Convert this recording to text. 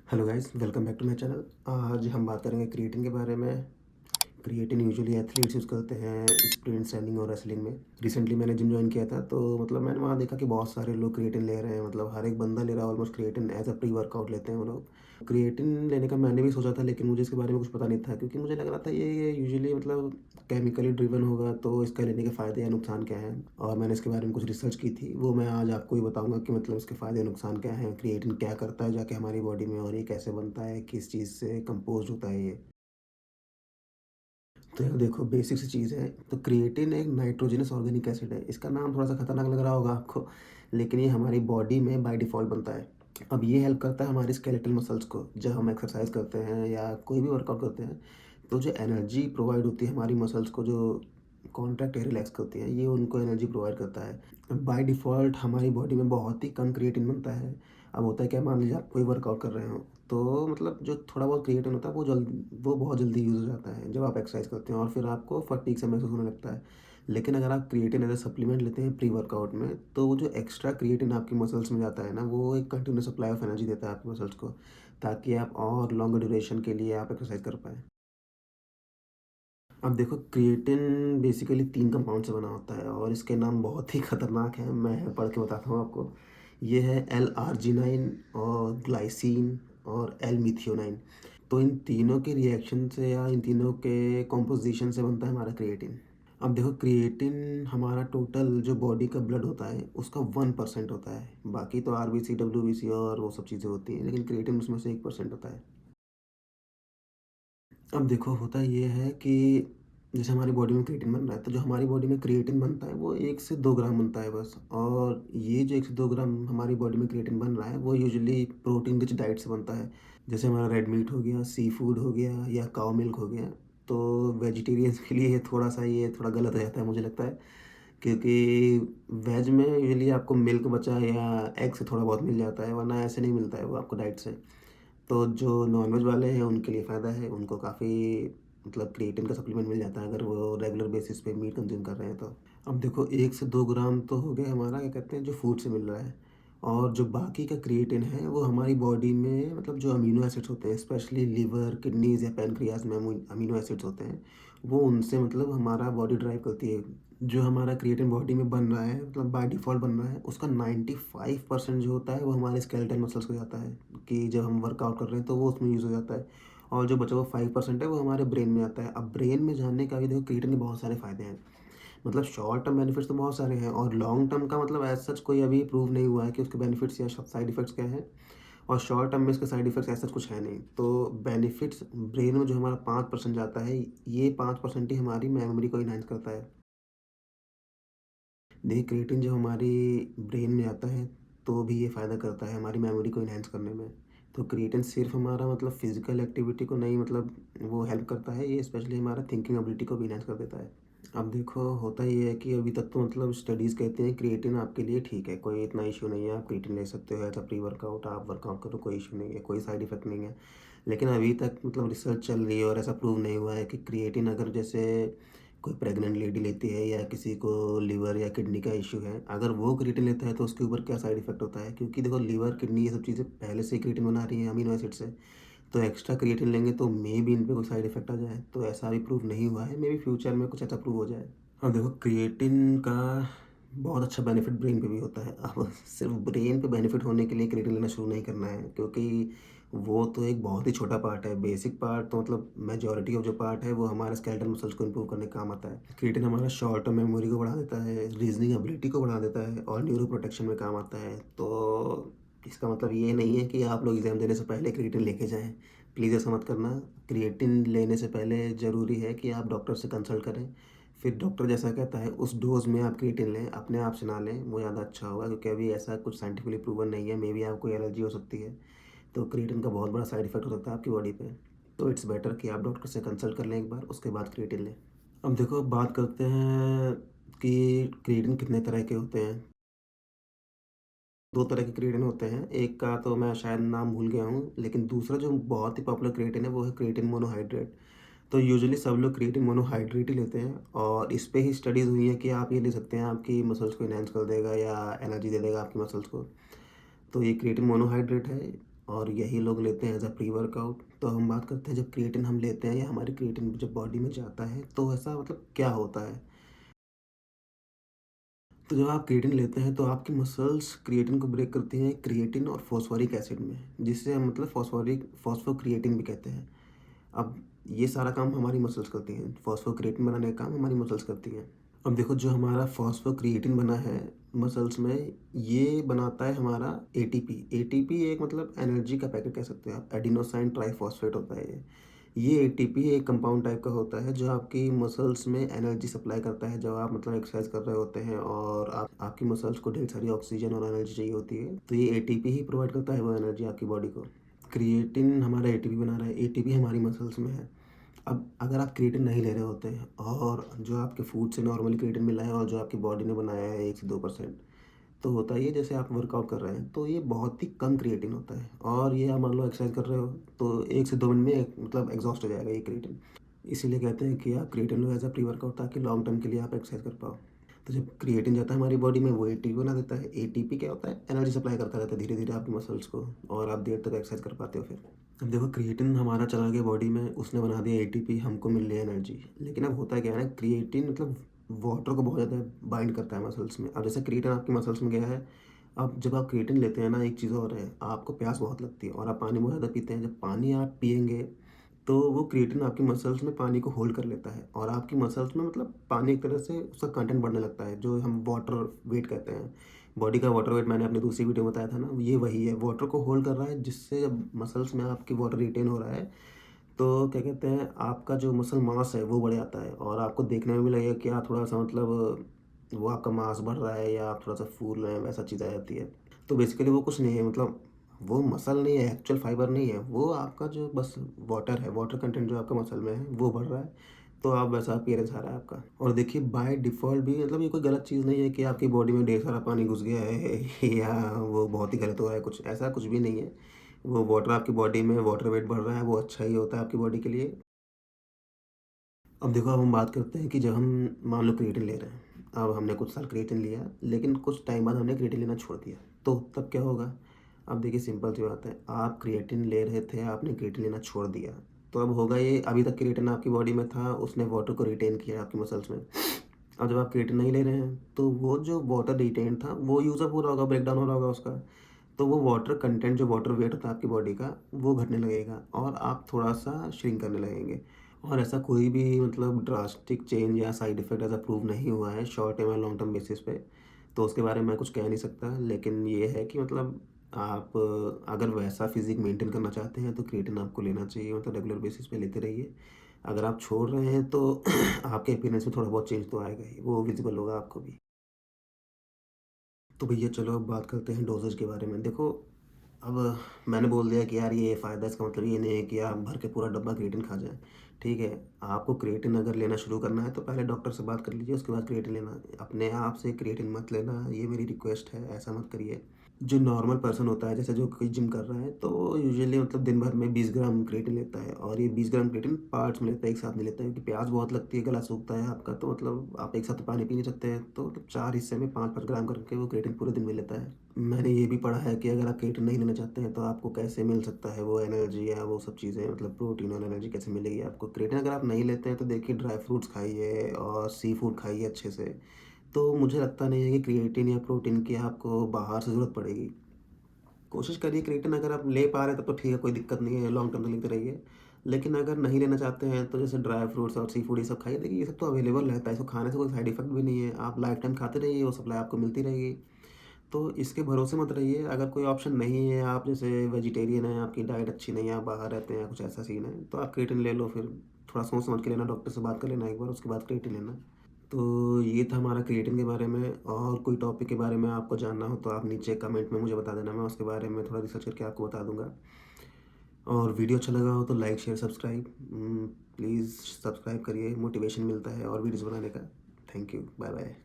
Hello guys, welcome back to my channel. आज हम बात करेंगे क्रिएटिन के बारे में। क्रिएटिन यूजुअली एथलीट्स यूज़ करते हैं स्प्रिंट, रनिंग और रेसलिंग में। रिसेंटली मैंने जिम जॉइन किया था, तो मतलब मैंने वहाँ देखा कि बहुत सारे लोग क्रिएटिन ले रहे हैं। मतलब हर एक बंदा ले रहा है almost. Creatine as a pre workout लेते हैं वो लोग। क्रिएटिन लेने का मैंने भी सोचा था, लेकिन मुझे इसके बारे में कुछ पता नहीं था, क्योंकि मुझे लग रहा था ये यूजुअली मतलब केमिकली ड्रिवन होगा, तो इसका लेने के फ़ायदे या नुकसान क्या हैं। और मैंने इसके बारे में कुछ रिसर्च की थी, वो मैं आज आपको ही बताऊंगा कि मतलब इसके फ़ायदे नुकसान क्या हैं, क्रिएटिन क्या करता है जाके हमारी बॉडी में, और ये कैसे बनता है, किस चीज़ से कंपोज होता है ये। तो देखो, बेसिक सी चीज़ है। तो क्रिएटिन एक नाइट्रोजनस ऑर्गेनिक एसिड है। इसका नाम थोड़ा सा खतरनाक लग रहा होगा आपको, लेकिन ये हमारी बॉडी में बाय डिफ़ॉल्ट बनता है। अब ये हेल्प करता है हमारी स्केलेटल मसल्स को। जब हम एक्सरसाइज करते हैं या कोई भी वर्कआउट करते हैं, तो जो एनर्जी प्रोवाइड होती है हमारी मसल्स को, जो कॉन्ट्रैक्ट या रिलैक्स करती है, ये उनको एनर्जी प्रोवाइड करता है। बाय डिफ़ॉल्ट हमारी बॉडी में बहुत ही कम क्रिएटिन बनता है। अब होता है क्या, मान लीजिए आप कोई वर्कआउट कर रहे हो, तो मतलब जो थोड़ा बहुत क्रिएटिन होता है वो बहुत जल्दी यूज़ हो जाता है जब आप एक्सरसाइज करते हैं, और फिर आपको फटीग सा महसूस होने लगता है। लेकिन अगर आप क्रिएटिन एज अ सप्लीमेंट लेते हैं प्री वर्कआउट में, तो वो जो एक्स्ट्रा क्रिएटिन आपकी मसल्स में जाता है ना, वो एक कंटिन्यूस सप्लाई ऑफ एनर्जी देता है आपकी मसल्स को, ताकि आप और लॉन्गर ड्यूरेशन के लिए आप एक्सरसाइज कर पाएँ। अब देखो, क्रिएटिन बेसिकली 3 कंपाउंड से बना होता है, और इसके नाम बहुत ही खतरनाक हैं। मैं पढ़ के बताता हूँ आपको। ये है एल-आर्जिनाइन और ग्लाइसिन और एल-मिथियोनाइन। तो इन तीनों के रिएक्शन से या इन तीनों के कॉम्पोजिशन से बनता है हमारा क्रिएटिन। अब देखो, क्रिएटिन हमारा टोटल जो बॉडी का ब्लड होता है उसका 1% होता है। बाकी तो आरबीसी, डब्ल्यूबीसी और वो सब चीज़ें होती हैं, लेकिन क्रिएटिन उसमें से 1% होता है। अब देखो, होता ये है कि जैसे हमारी बॉडी में क्रिएटिन बन रहा है, तो जो हमारी बॉडी में क्रिएटिन बनता है वो 1 से 2 ग्राम बनता है बस। और ये जो 1 से 2 ग्राम हमारी बॉडी में क्रिएटिन बन रहा है, वो यूजुअली प्रोटीन रिच डाइट से बनता है। जैसे हमारा रेड मीट हो गया, सी फूड हो गया या काऊ मिल्क हो गया। तो वेजिटेरियंस के लिए ये थोड़ा गलत हो जाता है मुझे लगता है, क्योंकि वेज में यूजुअली आपको मिल्क बचा या एग से थोड़ा बहुत मिल जाता है, वरना ऐसे नहीं मिलता है वो आपको डाइट से। तो जो नॉन-वेज वाले हैं उनके लिए फ़ायदा है, उनको काफ़ी मतलब क्रिएटिन का सप्लीमेंट मिल जाता है अगर वो रेगुलर बेसिस पे मीट कंज़्यूम कर रहे हैं तो। अब देखो, 1 से 2 ग्राम तो हो गया हमारा, क्या कहते हैं, जो फूड से मिल रहा है। और जो बाकी का क्रिएटिन है वो हमारी बॉडी में मतलब जो अमीनो एसिड्स होते हैं, स्पेशली लिवर, किडनीज़ या पैनक्रियाज़ में अमीनो एसिड्स होते हैं, वो उनसे मतलब हमारा बॉडी ड्राइव करती है। जो हमारा क्रिएटिन बॉडी में बन रहा है, मतलब बाय डिफ़ॉल्ट बन रहा है, उसका 95% जो होता है वो हमारे स्केलेटल मसल्स को जाता है, कि जब हम वर्कआउट कर रहे हैं तो वो उसमें यूज़ हो जाता है। और जो बचा हुआ 5% है वो हमारे ब्रेन में आता है। अब ब्रेन में जाने का भी देखो, क्रिएटिन के बहुत सारे फ़ायदे हैं। मतलब शॉर्ट टर्म बेनिफिट्स तो बहुत सारे हैं, और लॉन्ग टर्म का मतलब एज़ सच कोई अभी प्रूव नहीं हुआ है कि उसके बेनिफिट्स या साइड इफ़ेक्ट्स क्या हैं। और शॉर्ट टर्म में इसके साइड इफ़ेक्ट्स एज़ सच कुछ है नहीं। तो बेनिफिट्स ब्रेन में जो हमारा 5% जाता है, ये 5% ही हमारी मेमोरी को एनहांस करता है। देखिए, क्रिएटिन जब हमारी ब्रेन में आता है, तो भी ये फ़ायदा करता है हमारी मेमोरी को एनहांस करने में। तो क्रिएटिन सिर्फ़ हमारा मतलब फ़िज़िकल एक्टिविटी को नहीं, मतलब वो हेल्प करता है, ये स्पेशली हमारा थिंकिंग एबिलिटी को भी एनहांस कर देता है। अब देखो, होता ये है कि अभी तक तो मतलब स्टडीज़ कहती हैं क्रिएटिन आपके लिए ठीक है, कोई इतना इश्यू नहीं है, आप क्रिएटिन ले सकते हो एज़ अ प्री वर्कआउट, आप वर्कआउट करो, कोई इश्यू नहीं है, कोई साइड इफ़ेक्ट नहीं है। लेकिन अभी तक मतलब रिसर्च चल रही है और ऐसा प्रूव नहीं हुआ है कि क्रिएटिन अगर जैसे कोई प्रेग्नेंट लेडी लेती है या किसी को लिवर या किडनी का इश्यू है, अगर वो क्रिएटिन लेता है तो उसके ऊपर क्या साइड इफ़ेक्ट होता है। क्योंकि देखो, लिवर, किडनी ये सब चीज़ें पहले से ही क्रिएटिन बना रही हैं अमीनो एसिड से, तो एक्स्ट्रा क्रिएटिन लेंगे तो मेबी इन पे कोई साइड इफ़ेक्ट आ जाए। तो ऐसा अभी प्रूव नहीं हुआ है, मेबी फ्यूचर में कुछ ऐसा प्रूव हो जाए। हाँ, देखो, क्रिएटिन का बहुत अच्छा बेनिफिट ब्रेन पे भी होता है। अब सिर्फ़ ब्रेन पे बेनिफिट होने के लिए क्रिएटिन लेना शुरू नहीं करना है, क्योंकि वो तो एक बहुत ही छोटा पार्ट है। बेसिक पार्ट तो मतलब मेजॉरिटी ऑफ जो पार्ट है वो हमारे स्केलेटल मसल्स को इम्प्रूव करने का काम आता है। क्रिएटिन हमारा शॉर्ट टर्म मेमोरी को बढ़ा देता है, रीज़निंग एबिलिटी को बढ़ा देता है, और न्यूरो प्रोटेक्शन में काम आता है। तो इसका मतलब ये नहीं है कि आप लोग एग्ज़ाम देने से पहले क्रिएटिन लेके जाएँ। प्लीज़ ऐसा मत करना। क्रिएटिन लेने से पहले ज़रूरी है कि आप डॉक्टर से कंसल्ट करें। फिर डॉक्टर जैसा कहता है उस डोज़ में आप क्रिएटिन लें, अपने आप से ना लें, वो ज़्यादा अच्छा होगा, क्योंकि अभी ऐसा कुछ साइंटिफिकली प्रूवन नहीं है। मेबी आपको एलर्जी हो सकती है, तो क्रिएटिन का बहुत बड़ा साइड इफ़ेक्ट हो सकता है आपकी बॉडी पे। तो इट्स बेटर कि आप डॉक्टर से कंसल्ट कर लें एक बार, उसके बाद क्रिएटिन लें। अब देखो, बात करते हैं कि क्रिएटिन कितने तरह के होते हैं। 2 तरह के क्रिएटिन होते हैं, एक का तो मैं शायद नाम भूल गया हूँ, लेकिन दूसरा जो बहुत ही पॉपुलर क्रिएटिन है वो है क्रिएटिन मोनोहाइड्रेट। तो यूजुअली सब लोग क्रिएटिन मोनोहाइड्रेट ही लेते हैं, और इस पे ही स्टडीज़ हुई है कि आप ये ले सकते हैं, आपकी मसल्स को एनहांस कर देगा या एनर्जी दे देगा आपकी मसल्स को। तो ये क्रिएटिन मोनोहाइड्रेट है। और यही लोग लेते हैं एज़ अ प्री-वर्कआउट। तो हम बात करते हैं जब क्रिएटिन हम लेते हैं या हमारी क्रिएटिन जब बॉडी में जाता है तो ऐसा मतलब क्या होता है? तो जब आप क्रिएटिन लेते हैं तो आपकी मसल्स क्रिएटिन को ब्रेक करती हैं क्रिएटिन और फ़ॉस्फ़ोरिक एसिड में, जिसे हम मतलब फ़ॉस्फ़ोक्रिएटिन भी कहते हैं। अब ये सारा काम हमारी मसल्स करती हैं, फ़ॉस्फ़ोक्रिएटिन बनाने का काम हमारी मसल्स करती हैं। अब देखो जो हमारा फ़ॉस्फ़ोक्रिएटिन बना है मसल्स में, ये बनाता है हमारा एटीपी। एटीपी एक मतलब एनर्जी का पैकेट कह सकते हो आप, एडिनोसाइन ट्राइफ़ॉस्फ़ेट होता है ये। ये एटीपी एक कंपाउंड टाइप का होता है जो आपकी मसल्स में एनर्जी सप्लाई करता है जब आप मतलब एक्सरसाइज कर रहे होते हैं और आपकी मसल्स को ढेर सारी ऑक्सीजन और एनर्जी चाहिए होती है। तो ये एटीपी ही प्रोवाइड करता है वो एनर्जी आपकी बॉडी को। क्रिएटिन हमारा एटीपी बना रहा है, एटीपी हमारी मसल्स में है। अब अगर आप क्रिएटिन नहीं ले रहे होते हैं और जो आपके फूड से नॉर्मली क्रिएटिन मिला है और जो आपकी बॉडी ने बनाया है 1 से 2%, तो होता ये जैसे आप वर्कआउट कर रहे हैं तो ये बहुत ही कम क्रिएटिन होता है और ये आप मान लो एक्सरसाइज कर रहे हो तो 1 से 2 मिनट में मतलब एग्ज़ॉस्ट हो जाएगा ये क्रिएटिन। इसीलिए कहते हैं कि आप creatine low as a pre workout ताकि लॉन्ग टर्म के लिए आप एक्सरसाइज कर पाओ। तो जब क्रिएटिन जाता है हमारी बॉडी में वो एटीपी बना देता है। एटीपी क्या होता है? एनर्जी सप्लाई करता रहता है धीरे-धीरे आपकी मसल्स को और आप देर तक एक्सरसाइज कर पाते हो फिर। अब देखो क्रिएटिन हमारा चला गया बॉडी में, उसने बना दिया एटीपी, हमको मिल रही है एनर्जी। लेकिन अब होता क्या है ना, क्रिएटिन मतलब वाटर को बहुत ज़्यादा बाइंड करता है मसल्स में। अब जैसे क्रिएटिन आपकी मसल्स में गया है, अब जब आप क्रिएटिन लेते हैं ना, एक चीज़ और है, आपको प्यास बहुत लगती है और आप पानी बहुत ज़्यादा पीते हैं। जब पानी आप पिएँगे तो वो क्रिएटिन आपकी मसल्स में पानी को होल्ड कर लेता है और आपकी मसल्स में मतलब पानी एक तरह से उसका कंटेंट बढ़ने लगता है, जो हम वाटर वेट कहते हैं। बॉडी का वाटर वेट मैंने अपनी दूसरी वीडियो में बताया था ना, ये वही है, वाटर को होल्ड कर रहा है, जिससे जब मसल्स में आपकी वाटर रिटेन हो रहा है, तो क्या कहते हैं, आपका जो मसल मास है वो बढ़ जाता है और आपको देखने में भी लगेगा कि हाँ, थोड़ा-सा मतलब वो आपका मास बढ़ रहा है या आप थोड़ा-सा फूल रहे हैं, वैसा चीज़ आ जाती है। तो बेसिकली वो कुछ नहीं है, मतलब वो मसल नहीं है, एक्चुअल फाइबर नहीं है, वो आपका जो बस वाटर है, वाटर कंटेंट जो आपका मसल में है, वो बढ़ रहा है, तो आप वैसा अपीयरेंस आ रहा है आपका। और देखिए बाय डिफ़ॉल्ट भी मतलब ये कोई गलत चीज़ नहीं है कि आपकी बॉडी में ढेर सारा पानी घुस गया है या वो बहुत ही गलत हो रहा है कुछ, ऐसा कुछ भी नहीं है। वो वाटर आपकी बॉडी में वाटर वेट बढ़ रहा है, वो अच्छा ही होता है आपकी बॉडी के लिए। अब देखो अब हम बात करते हैं कि जब हम मान लो क्रिएटिन ले रहे हैं, अब हमने कुछ साल क्रिएटिन लिया, लेकिन कुछ टाइम बाद हमने क्रिएटिन लेना छोड़ दिया, तो तब क्या होगा? अब देखिए सिंपल सी बात है, आप क्रिएटिन ले रहे थे, आपने क्रिएटिन लेना छोड़ दिया, तो अब होगा ये, अभी तक क्रिएटिन आपकी बॉडी में था, उसने वाटर को रिटेन किया आपकी मसल्स में। अब जब आप क्रिएटिन नहीं ले रहे हैं, तो वो जो वाटर रिटेन था, वो यूज़ अप हो रहा होगा, ब्रेक डाउन हो रहा होगा उसका। तो वो वाटर कंटेंट जो वाटर वेट होता है आपकी बॉडी का, वो घटने लगेगा और आप थोड़ा-सा श्रिंक करने लगेंगे। और ऐसा कोई भी मतलब ड्रास्टिक चेंज या साइड इफ़ेक्ट ऐसा प्रूव नहीं हुआ है शॉर्ट टर्म या लॉन्ग टर्म बेसिस पे। तो उसके बारे में मैं कुछ कह नहीं सकता, लेकिन ये है कि मतलब आप अगर वैसा फ़िज़िक मेंटेन करना चाहते हैं तो क्रिएटिन आपको लेना चाहिए, मतलब रेगुलर बेसिस पे लेते रहिए। अगर आप छोड़ रहे हैं तो आपके अपीयरेंस में थोड़ा बहुत चेंज तो आएगा ही, वो विज़िबल होगा आपको भी। तो भैया चलो अब बात करते हैं डोसेज के बारे में। देखो, अब मैंने बोल दिया कि यार ये फ़ायदा, इसका मतलब ये नहीं है कि आप भर के पूरा डब्बा क्रिएटिन खा जाएँ। ठीक है, आपको क्रिएटिन अगर लेना शुरू करना है तो पहले डॉक्टर से बात कर लीजिए, उसके बाद क्रिएटिन लेना। अपने आप से क्रिएटिन मत लेना, ये मेरी रिक्वेस्ट है, ऐसा मत करिए। जो नॉर्मल पर्सन होता है, जैसे जो कोई जिम कर रहा है, तो वो यूजुअली मतलब दिन भर में 20 ग्राम क्रिएटिन लेता है और ये 20 ग्राम क्रिएटिन पार्ट्स में लेता है, एक साथ नहीं लेता है, क्योंकि प्यास बहुत लगती है, गला सूखता है आपका, तो मतलब आप एक साथ तो पानी पी नहीं सकते हैं, तो मतलब 4 हिस्से में 5-5 ग्राम करके वो क्रिएटिन पूरे दिन में लेता है। मैंने ये भी पढ़ा है कि अगर आप क्रिएटिन नहीं लेना चाहते हैं, तो आपको कैसे मिल सकता है वो एनर्जी या वो सब चीज़ें, मतलब प्रोटीन और एनर्जी कैसे मिलेगी आपको। क्रिएटिन अगर आप नहीं लेते हैं, तो देखिए ड्राई फ्रूट्स खाइए और सी फूड खाइए अच्छे से। तो मुझे लगता नहीं है कि क्रिएटिन या प्रोटीन की आपको बाहर से ज़रूरत पड़ेगी। कोशिश करिए क्रिएटिन अगर आप ले पा रहे हैं तब तो ठीक है, कोई दिक्कत नहीं है, लॉन्ग टर्म तक लेते रहिए। लेकिन अगर नहीं लेना चाहते हैं तो जैसे ड्राई फ्रूट्स और सी फूड ये सब खाइए। देखिए ये सब तो अवेलेबल रहता है, इसको खाने से कोई साइड इफ़ेक्ट भी नहीं है। आप लाइफ टाइम खाते रहिए, वो सप्लाई आपको मिलती रहेगी। तो इसके भरोसे मत रहिए। अगर कोई ऑप्शन नहीं है, आप जैसे वेजिटेरियन हैं, आपकी डाइट अच्छी नहीं है, आप बाहर रहते हैं या कुछ ऐसा सीन है, तो आप क्रिएटिन ले लो फिर। थोड़ा सोच समझ के लेना, डॉक्टर से बात कर लेना एक बार, उसके बाद क्रिएटिन लेना। तो ये था हमारा क्रिएटिन के बारे में, और कोई टॉपिक के बारे में आपको जानना हो तो आप नीचे कमेंट में मुझे बता देना, मैं उसके बारे में थोड़ा रिसर्च करके आपको बता दूँगा। और वीडियो अच्छा लगा हो तो like, share, subscribe please subscribe करिए, मोटिवेशन मिलता है और वीडियोज़ बनाने का। Thank you, bye bye.